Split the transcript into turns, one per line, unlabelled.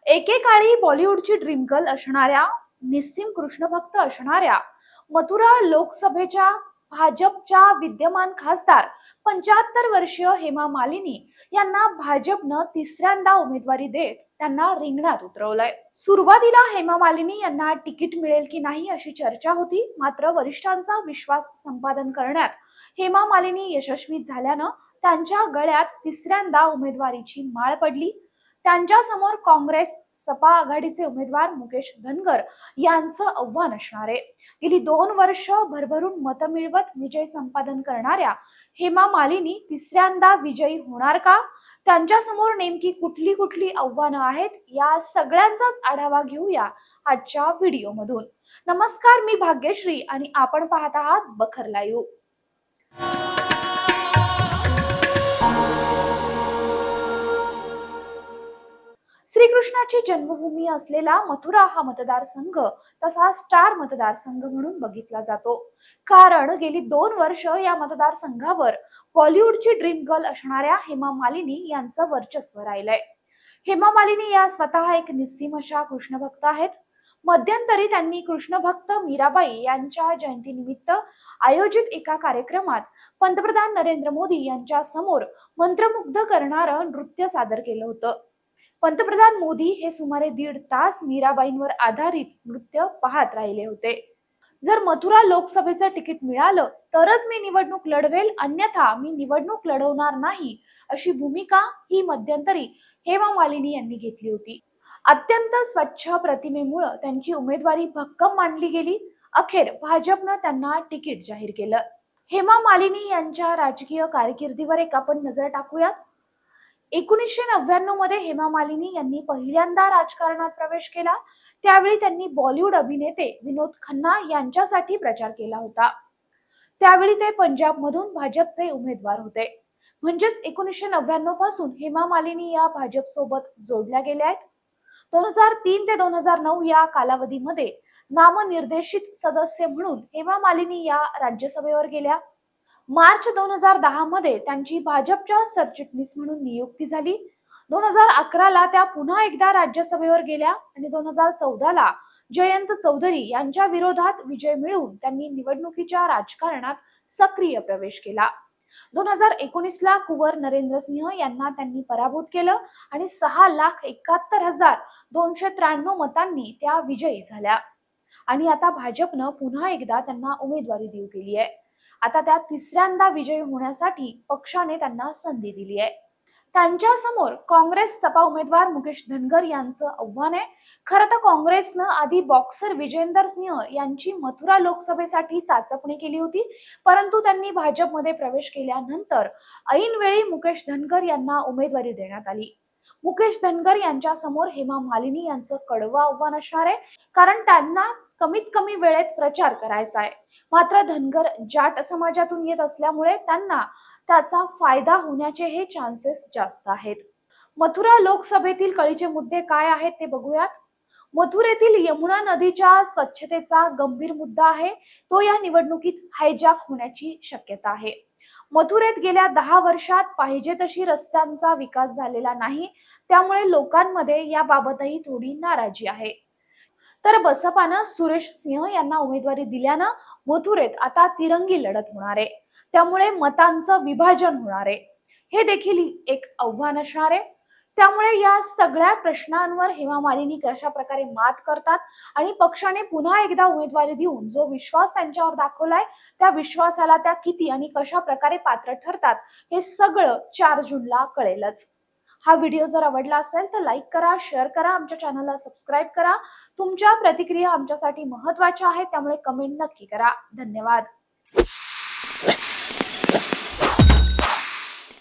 एकेकाळी बॉलिवूडची dream girl असणाऱ्या, निस्सीम कृष्णभक्त असणाऱ्या, मथुरा लोकसभेच्या भाजपच्या विद्यमान खासदार 75 वर्षीय हेमा मालिनी यांना भाजपनं तिसऱ्यांदा उमेदवारी देत त्यांना रिंगणात उतरवलंय। सुरुवातीला हेमा मालिनी यांना तिकीट मिळेल की नाही अशी चर्चा होती, मात्र वरिष्ठांचा विश्वास संपादन करण्यात हेमा मालिनी यशस्वी झाल्यानं त्यांच्या गळ्यात तिसऱ्यांदा उमेदवारीची माळ पडली। त्यांच्या समोर काँग्रेस सपा आघाडीचे उमेदवार मुकेश धनगर यांचं आव्हान असणार आहे। गेली 2 वर्ष भरभरून मतं मिळवत विजय संपादन करणाऱ्या हेमा मालिनी तिसऱ्यांदा विजयी होणार का? त्यांच्या समोर नेमकी कुठली कुठली आव्हानं आहेत, या सगळ्यांचाच आढावा घेऊया आजच्या व्हिडिओमधून। नमस्कार, मी भाग्यश्री आणि आपण पाहत आहात बखर लाईव्ह। श्रीकृष्णाची जन्मभूमी असलेला मथुरा हा मतदारसंघ तसा स्टार मतदारसंघ म्हणून बघितला जातो, कारण गेली 2 वर्ष या मतदारसंघावर बॉलिवूडची ड्रीम गर्ल असणाऱ्या हेमा मालिनी यांचं वर्चस्व राहिलंय। हेमा मालिनी या स्वतः एक निस्सीम अशा कृष्णभक्त आहेत। मध्यंतरी त्यांनी कृष्णभक्त मीराबाई यांच्या जयंतीनिमित्त आयोजित एका कार्यक्रमात पंतप्रधान नरेंद्र मोदी यांच्या समोर मंत्रमुग्ध करणारं नृत्य सादर केलं होतं। पंतप्रधान मोदी हे सुमारे 1.5 तास मीराबाईंवर आधारित नृत्य पाहत राहिले होते। जर मथुरा लोकसभेचं तिकीट मिळालं तरच मी निवडणूक लढवेल, अन्यथा मी निवडणूक लढवणार नाही, अशी भूमिका ही मध्यंतरी हेमा मालिनी यांनी घेतली होती। अत्यंत स्वच्छ प्रतिमेमुळे त्यांची उमेदवारी भक्कम मानली गेली। अखेर भाजपनं त्यांना तिकीट जाहीर केलं। हेमा मालिनी यांच्या राजकीय कारकिर्दीवर एक आपण नजर टाकूयात। 1999 मध्ये हेमा मालिनी यांनी पहिल्यांदा राजकारणात प्रवेश केला। त्यावेळी त्यांनी बॉलिवूड अभिनेते विनोद खन्ना यांच्यासाठी प्रचार केला होता। त्यावेळी ते पंजाब मधून भाजपचे उमेदवार होते। म्हणजेच 1999 पासून हेमा मालिनी या भाजप सोबत जोडल्या गेल्या आहेत। 2003 ते 2009 या कालावधीमध्ये नामनिर्देशित सदस्य म्हणून हेमा मालिनी या राज्यसभेवर गेल्या। मार्च 2010 मध्ये त्यांची भाजपच्या सरचिटणीस म्हणून नियुक्ती झाली। 2011 ला त्या पुन्हा एकदा राज्यसभेवर गेल्या आणि 2014 ला जयंत चौधरी यांच्या विरोधात विजय मिळवून त्यांनी निवडणुकीच्या राजकारणात सक्रिय प्रवेश केला। 2019 ला कुंवर नरेंद्र सिंह यांना त्यांनी पराभूत केलं आणि 6,71,293 मतांनी त्या विजयी झाल्या आणि आता भाजपनं पुन्हा एकदा त्यांना उमेदवारी देऊ केली आहे। आता त्या तिसऱ्यांदा विजयी होण्यासाठी पक्षाने त्यांना संधी दिली आहे। त्यांच्या समोर काँग्रेस सपा उमेदवार मुकेश धनगर यांचं आव्हान आहे। खरं तर काँग्रेसनं आधी बॉक्सर विजेंदर सिंह यांची मथुरा लोकसभेसाठी चाचपणी केली होती, परंतु त्यांनी भाजपमध्ये प्रवेश केल्यानंतर ऐनवेळी मुकेश धनगर यांना उमेदवारी देण्यात आली। मुकेश धनगर यांच्या समोर हेमा मालिनी यांचं कडवं आव्हान असणार आहे, कारण त्यांना कमीत कमी वेळेत प्रचार करायचा आहे। मात्र धनगर जाट समाजातून येत असल्यामुळे त्यांना त्याचा फायदा होण्याचे हे चान्सेस जास्त आहेत। मथुरा लोकसभेतील कळीचे मुद्दे काय आहेत ते बघूयात। मथुरेतील यमुना नदीच्या स्वच्छतेचा गंभीर मुद्दा आहे, तो या निवडणुकीत हायजॅक होण्याची शक्यता आहे। मथुरेत गेल्या 10 वर्षात पाहिजे तशी रस्त्यांचा विकास झालेला नाही, त्यामुळे लोकांमध्ये याबाबतही थोडी नाराजी आहे। तर बसपानं सुरेश सिंह यांना उमेदवारी दिल्यानं मथुरेत आता तिरंगी लढत होणार आहे, त्यामुळे मतांचं विभाजन होणार आहे, हे देखील एक आव्हान असणार आहे। त्यामुळे या सगळ्या प्रश्नांवर हेमा मालिनी कशा प्रकारे मात करतात आणि पक्षाने पुन्हा एकदा उमेदवारी देऊन जो विश्वास त्यांच्यावर दाखवलाय त्या विश्वासाला त्या किती आणि कशा प्रकारे पात्र ठरतात, हे सगळं 4 जूनला कळेलच। हा व्हिडिओ जर आवडला असेल तर लाईक करा, शेअर करा, आमच्या चॅनलला सबस्क्राईब करा। तुमच्या प्रतिक्रिया आमच्यासाठी महत्त्वाच्या आहेत, त्यामुळे कमेंट नक्की करा। धन्यवाद।